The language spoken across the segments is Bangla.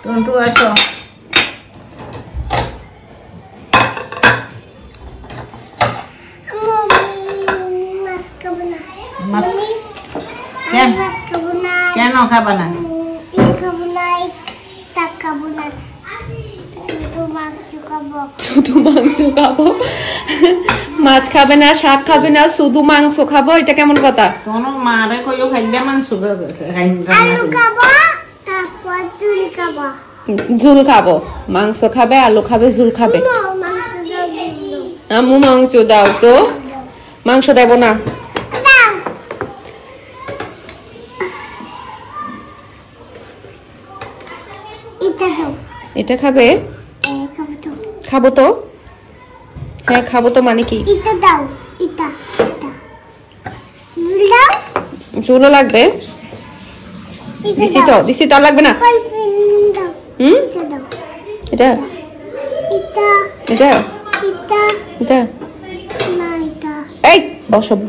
টন্টু আসো। কেন খাবা না? শুধু মাংস খাবো? মাছ খাবে না, শাক খাবে না, শুধু মাংস খাবো? এটা কেমন কথা? তোর মারে কইও খাইলে মাংস ঝুল খাবো। মাংস খাবে, আলু খাবে, ঝুল খাবে। আম্মু মাংস দাও তো। মাংস দেব না। এটা খাবে? খাবো তো। হ্যাঁ খাবো তো মানে কি? ঝুলও লাগবে? দিছি তো, দিছি তো, লাগবে না। এটা এটা এটা এই অসভ্য।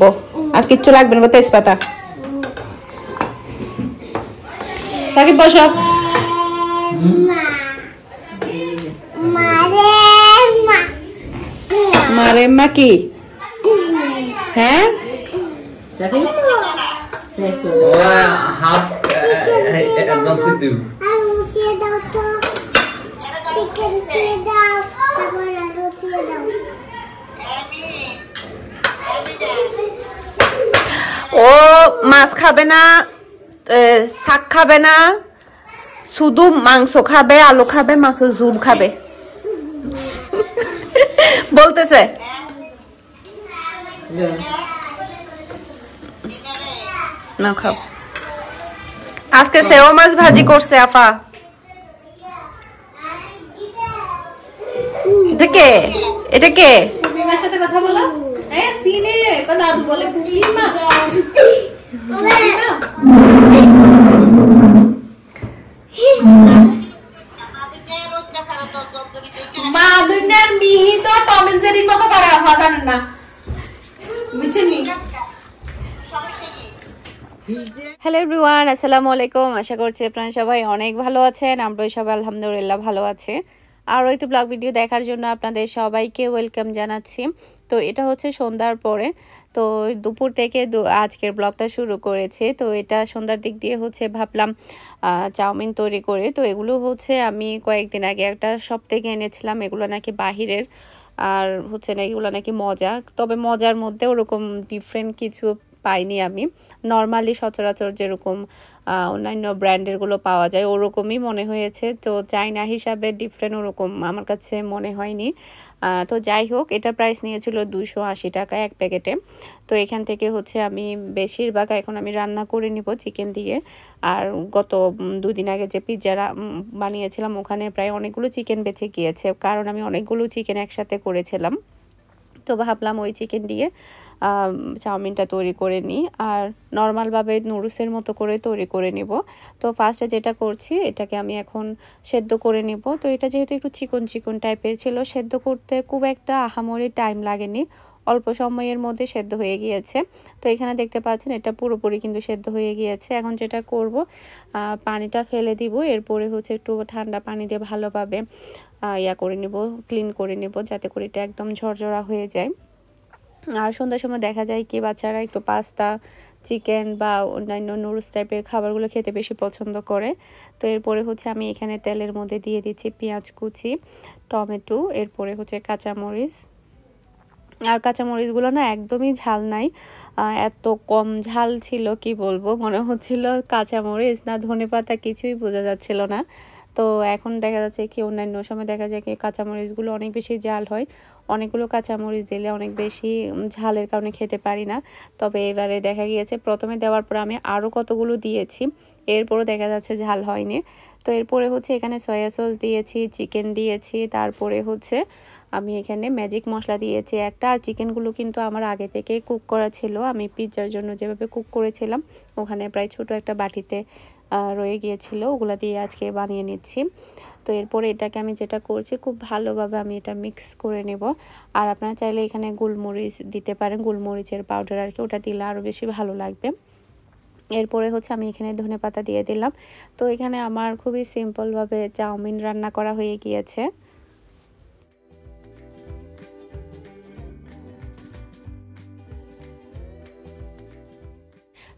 আর কিচ্ছু লাগবে না, তেজপাতা। সাকিব বসো। মারে মা কি? হ্যাঁ ও মাছ খাবে না, শাক খাবে না, শুধু মাংস খাবে, আলু খাবে, মাংস ঝুল খাবে বলতেছে। না খাও। আজকে সেও মাছ ভাজি করছে আপা। এটা কে? এটা কে? পূর্ণিমার সাথে কথা বলো। হ্যাঁ সিনে দাদু বলে পূর্ণিমা। মাদুনের মিহি তো টম এন্ড জেরির মতো করা হাজান না, বুঝছেন? হ্যালো এভরিওয়ান, আসসালামু আলাইকুম। আশা করছি আপনারা সবাই অনেক ভালো আছেন। আমরা সবাই আলহামদুলিল্লাহ ভালো আছি। আরও একটু ব্লগ ভিডিও দেখার জন্য আপনাদের সবাইকে ওয়েলকাম জানাচ্ছি। তো এটা হচ্ছে সন্ধ্যার পরে, তো দুপুর থেকে আজকের ব্লগটা শুরু করেছে। তো এটা সন্ধ্যার দিক দিয়ে হচ্ছে ভাবলাম চাউমিন তৈরি করে। তো এগুলো হচ্ছে আমি কয়েকদিন আগে একটা শপ থেকে এনেছিলাম। এগুলো নাকি বাহিরের, আর হচ্ছে না এগুলো নাকি মজা। তবে মজার মধ্যে ওরকম ডিফারেন্ট কিছু পাইনি আমি। নর্মালি সচরাচর যেরকম অন্যান্য ব্র্যান্ডেরগুলো পাওয়া যায় ওরকমই মনে হয়েছে। তো চাইনা হিসাবে ডিফারেন্ট ওরকম আমার কাছে মনে হয়নি। তো যাই হোক, এটা প্রাইস নিয়েছিল 280 টাকা এক প্যাকেটে। তো এখান থেকে হচ্ছে আমি বেশিরভাগ এখন আমি রান্না করে নিব চিকেন দিয়ে। আর গত 2 দিন আগে যে পিৎজা বানিয়েছিলাম ওখানে প্রায় অনেকগুলো চিকেন বেঁচে গিয়েছে, কারণ আমি অনেকগুলো চিকেন একসাথে করেছিলাম। তো ভাবলাম ওই চিকেন দিয়ে চাউমিনটা তৈরি করে নিই, আর নর্মালভাবে নুডলসের মতো করে তৈরি করে নিব। তো ফার্স্টে যেটা করছি, এটাকে আমি এখন সেদ্ধ করে নিব। তো এটা যেহেতু একটু চিকন চিকন টাইপের ছিল, সেদ্ধ করতে খুব একটা আহামরি টাইম লাগেনি, অল্প সময়ের মধ্যে সেদ্ধ হয়ে গিয়েছে। তো এখানে দেখতে পাচ্ছেন এটা পুরোপুরি কিন্তু সেদ্ধ হয়ে গিয়েছে। এখন যেটা করব, পানিটা ফেলে দিব, এরপরে হচ্ছে একটু ঠান্ডা পানি দিয়ে ভালোভাবে করে নিব, ক্লিন করে নিব, যাতে করে এটা একদম ঝরঝরা হয়ে যায়। আর সন্ধ্যার সময় দেখা যায় কি বাচ্চারা একটু পাস্তা, চিকেন বা অন্যান্য নুডলস টাইপের খাবারগুলো খেতে বেশি পছন্দ করে। তো এরপরে হচ্ছে আমি এখানে তেলের মধ্যে দিয়ে দিচ্ছি পেঁয়াজ কুচি, টমেটো, এরপরে হচ্ছে কাঁচামরিচ। আর কাঁচামরিচগুলো না একদমই ঝাল নাই, এত কম ঝাল ছিল কি বলবো, মনে হচ্ছিল কাঁচামরিচ না ধনেপাতা, কিছুই বোঝা যাচ্ছিল না। তো এখন দেখা যাচ্ছে কি অন্যান্য সময় দেখা যায় কি কাঁচামরিচগুলো অনেক বেশি ঝাল হয়, অনেকগুলো কাঁচামরিচ দিলে অনেক বেশি ঝালের কারণে খেতে পারি না। তবে এবারে দেখা গিয়েছে প্রথমে দেওয়ার পর আমি আরও কতগুলো দিয়েছি, এরপরও দেখা যাচ্ছে ঝাল হয়নি। তো এরপরে হচ্ছে এখানে সয়া সস দিয়েছি, চিকেন দিয়েছি, তারপরে হচ্ছে আমি এখানে ম্যাজিক মশলা দিয়েছি একটা। আর চিকেনগুলো কিন্তু আমার আগে থেকে কুক করা ছিল, আমি পিৎজার জন্য যেভাবে কুক করেছিলাম ওখানে প্রায় ছোট একটা বাটিতে রয়ে গিয়েছিল, ওগুলা দিয়ে আজকে বানিয়ে নিচ্ছি। তো এরপরে এটাকে আমি যেটা করছি, খুব ভালোভাবে আমি এটা মিক্স করে নেব। আর আপনারা চাইলে এখানে গোলমরিচ দিতে পারেন, গোলমরিচের পাউডার আর কি, ওটা দিলে আরও বেশি ভালো লাগবে। এরপরে হচ্ছে আমি এখানে ধনেপাতা দিয়ে দিলাম। তো এখানে আমার খুবই সিম্পলভাবে চাউমিন রান্না করা হয়ে গিয়েছে।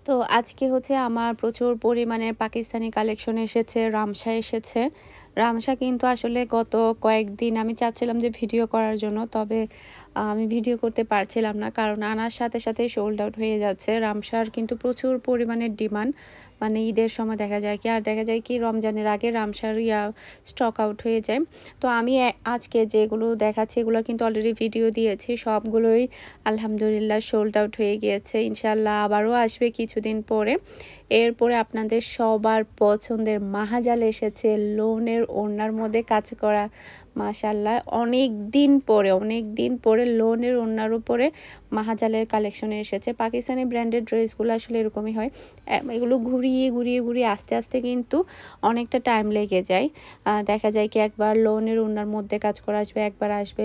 তো আজকে হচ্ছে আমার প্রচুর পরিমাণের পাকিস্তানি কালেকশন এসেছে, রামসা এসেছে। রামসা কিন্তু আসলে গত কয়েকদিন আমি চাচ্ছিলাম যে ভিডিও করার জন্য, তবে আমি ভিডিও করতে পারছিলাম না, কারণ আনার সাথে সাথে সোল্ড আউট হয়ে যাচ্ছে। রামসার কিন্তু প্রচুর পরিমাণের ডিমান্ড, মানে ঈদের সময় দেখা যায় কি রমজানের আগে রামসার স্টক আউট হয়ে যায়। তো আমি আজকে যেগুলো দেখাচ্ছি এগুলো কিন্তু অলরেডি ভিডিও দিয়েছি, সবগুলোই আলহামদুলিল্লাহ সোল্ড আউট হয়ে গিয়েছে। ইনশাল্লাহ আবারও আসবে কিছুদিন পরে। এরপরে আপনাদের সবার পছন্দের মাহাজাল এসেছে, লোনের ওড়নার মধ্যে কাজ করা। মাশাআল্লাহ অনেক দিন পরে লোনের ওড়নার উপরে মাহাজালের কালেকশনে এসেছে। পাকিস্তানি ব্র্যান্ডেড ড্রেসগুলো আসলে এরকমই হয়, এগুলো ঘুরিয়ে আস্তে আস্তে কিন্তু অনেকটা টাইম লেগে যায়। দেখা যায় কি একবার লোনের ওড়নার মধ্যে কাজ করা আসবে, একবার আসবে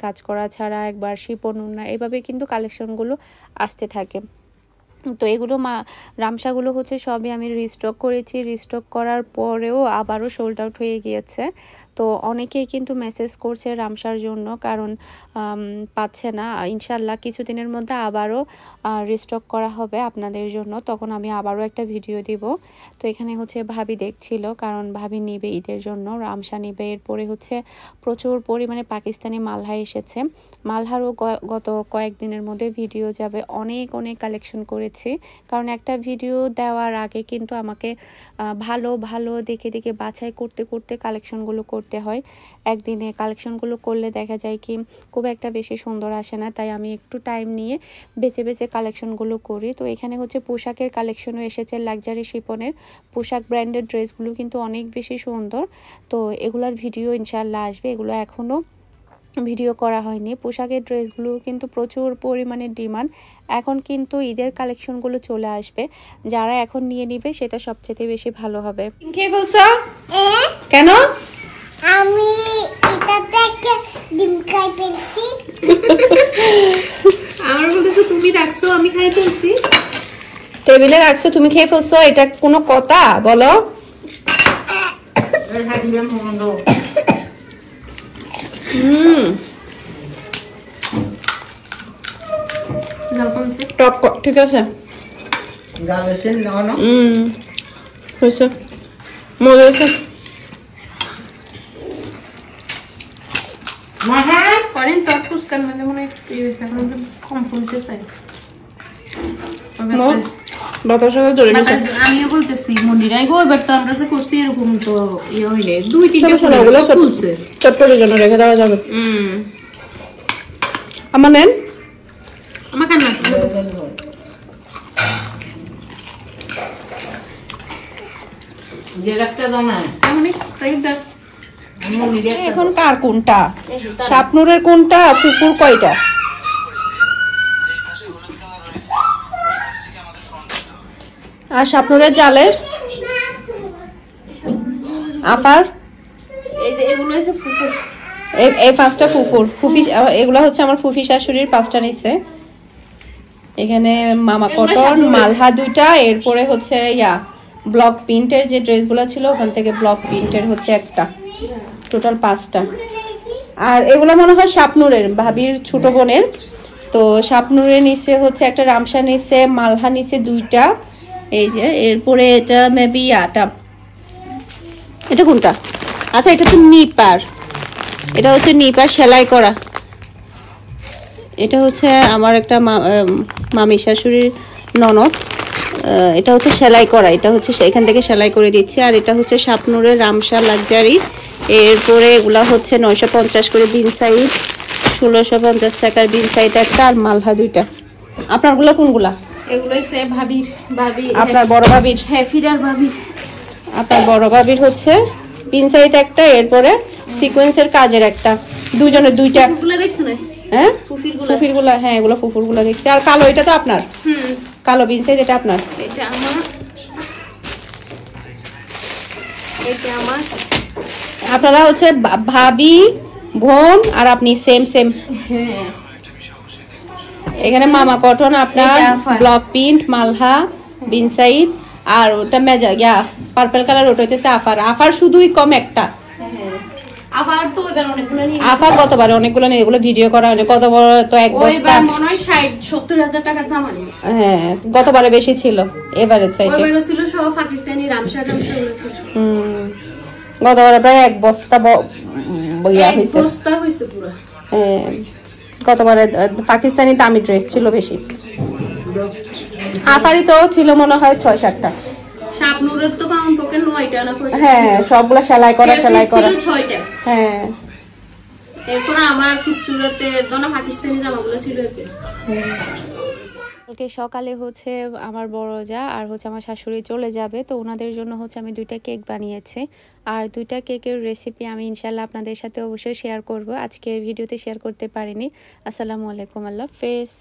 কাজ করা ছাড়া, একবার শিপন ওড়না, এভাবে কিন্তু কালেকশনগুলো আসতে থাকে। তো এগুলো রামসাগুলো হচ্ছে সবই আমি রিস্টক করেছি, রিস্টক করার পরেও আবারও সোল্ড আউট হয়ে গিয়েছে। তো অনেকেই কিন্তু মেসেজ করছে রামসার জন্য, কারণ পাচ্ছে না। ইনশাল্লাহ কিছুদিনের মধ্যে আবারও রিস্টক করা হবে আপনাদের জন্য, তখন আমি আবারও একটা ভিডিও দিব। তো এখানে হচ্ছে ভাবি দেখছিল, কারণ ভাবি নিবে ঈদের জন্য, রামসা নিবে। এরপরে হচ্ছে প্রচুর পরিমাণে পাকিস্তানি মালহা এসেছে। মালহারও গত কয়েকদিনের মধ্যে ভিডিও যাবে, অনেক কালেকশন করেছি, কারণ একটা ভিডিও দেওয়ার আগে কিন্তু আমাকে ভালো দেখে বাছাই করতে কালেকশনগুলো করতে হয়। একদিনে কালেকশনগুলো করলে দেখা যায় কি খুব একটা বেশি সুন্দর আসে না, তাই আমি একটু টাইম নিয়ে বেছে কালেকশনগুলো করি। তো এখানে হচ্ছে পোশাকের কালেকশনও এসেছে, লাক্সারি শিপনের পোশাক, ব্র্যান্ডেড ড্রেসগুলো কিন্তু অনেক বেশি সুন্দর। তো এগুলার ভিডিও ইনশাল্লাহ আসবে, এগুলো এখনও ভিডিও করা হয়নি। পোশাকের ড্রেসগুলো কিন্তু প্রচুর পরিমাণে ডিমান্ড, এখন কিন্তু ঈদের কালেকশনগুলো চলে আসবে, যারা এখন নিয়ে নিবে সেটা সবচেয়ে বেশি ভালো হবে। খেয়ে ফেলছো কেন? আমি এটা থেকে ডিম খাই ফেলছি। আমার বলতেছো তুমি রাখছো আমি খাই ফেলছি? টেবিলে রাখছো তুমি খেয়ে ফেলছো, এটা কোনো কথা বলো? টপ ঠিক আছে, হয়েছে মজা হয়েছে। করেন তো ফুসকার মধ্যে মনে একটু এখন কম ফুলতে চাই। আমিও বলতেছি মন্দিরাই গো, এবার তো আমরা করছি এরকম তো ইয়ে হইলে 2-3টা ফুলছে, চটপটের জন্য রেখে দেওয়া যাবে। আমার নেন, আমার কান্না এখন কার কোনটা, শাপনুরের কোনটা, ফুপুর কয়টা? আর শাপনুরের জালের আপার এগুলো হচ্ছে ফুফুর, এই 5টা ফুফুর, ফুফি এগুলো হচ্ছে আমার ফুফি শাশুড়ির 5টা নিচ্ছে। এখানে মামা কটন মালহা 2টা, এরপরে হচ্ছে ব্লক প্রিন্টের যে ড্রেসগুলো ছিল ওখান থেকে ব্লক প্রিন্টের হচ্ছে একটা, টোটাল 5টা। আর এগুলো মনে হয় শাপনুরের, ভাবির ছোট বোনের। তো শাপনুরের নিচে হচ্ছে একটা, রামসা নিচে, মালহা নিচে 2টা, এই যে। এরপরে এটা মেবি এটা কোনটা? আচ্ছা এটা তো নিপার, এটা হচ্ছে নিপার সেলাই করা। এটা হচ্ছে আমার একটা মামি শাশুড়ির ননদ, এটা হচ্ছে সেলাই করা, এটা হচ্ছে এখান থেকে সেলাই করে দিচ্ছে। আর এটা হচ্ছে শাপনুরের রামসা লাক্সারি। এরপরে এগুলা হচ্ছে 950 করে বিন সাইড, 1650 টাকার বিন সাইড একটা, আর মালহা 2টা। আপনারগুলা কোনগুলা? এগুলো হচ্ছে ভাবি আপনার বড় ভাবির? হ্যাঁ ফিরার ভাবির। আপনার বড় ভাবির হচ্ছে বিন সাইড একটা, এরপরে সিকোয়েন্সের কাজের একটা, দুজনের 2টা। ফুফুরগুলো দেখছ না? হ্যাঁ ফুফিরগুলা, হ্যাঁ এগুলো ফুফুরগুলা দেখছি। আর কালো এটা তো আপনার? কালো বিন সাইড এটা আপনার? এটা আমার, এটা আমার। আপনারা হচ্ছে ভাবি বোন আর আপনি সেম। এখানে মামা কটন আপনার, ব্লক প্রিন্ট মালহা, বিন সাইদ, আর ওটা মেজা ইয়া পার্পল কালার, ওটা হচ্ছে আফার। আফার শুধুই কম একটা, আবার তো এবার অনেকগুলো নিয়ে আফা গতবারে অনেকগুলো নেই, এগুলো ভিডিও করা হয়নি। কত বড় তো এক বস্তা, ওইবার মনে হয় 60-70 টাকার জামা নিছে। হ্যাঁ গতবারে বেশি ছিল, এবারে চাইতে ওইবার ছিল সব পাকিস্তানি রামশা গুলো ছিল। গতবারে প্রায় এক বস্তা বইয়া হয়েছে, বস্তা হইছে পুরো। হ্যাঁ গতবারে পাকিস্তানি দামি ড্রেস ছিল বেশি। আফারি তো ছিল মনে হয় 6-7টা। শাপনুরের তো কাউন্ট পকেট 9টা না কই? হ্যাঁ সবগুলা সেলাই করা সেলাই করা। ছিল 6টা। হ্যাঁ এরপর আমার খুচুরাতে দোনা পাকিস্তানি জামাগুলো ছিল এতে। কালকে সকালে হচ্ছে আমার বড় যা আর হচ্ছে আমার শাশুড়ি চলে যাবে, তো ওনাদের জন্য হচ্ছে আমি 2টা কেক বানিয়েছি। আর 2টা কেকের রেসিপি আমি ইনশাল্লাহ আপনাদের সাথে অবশ্যই শেয়ার করব, আজকে ভিডিওতে শেয়ার করতে পারিনি। আসসালামু আলাইকুম, আল্লাহ হাফেজ।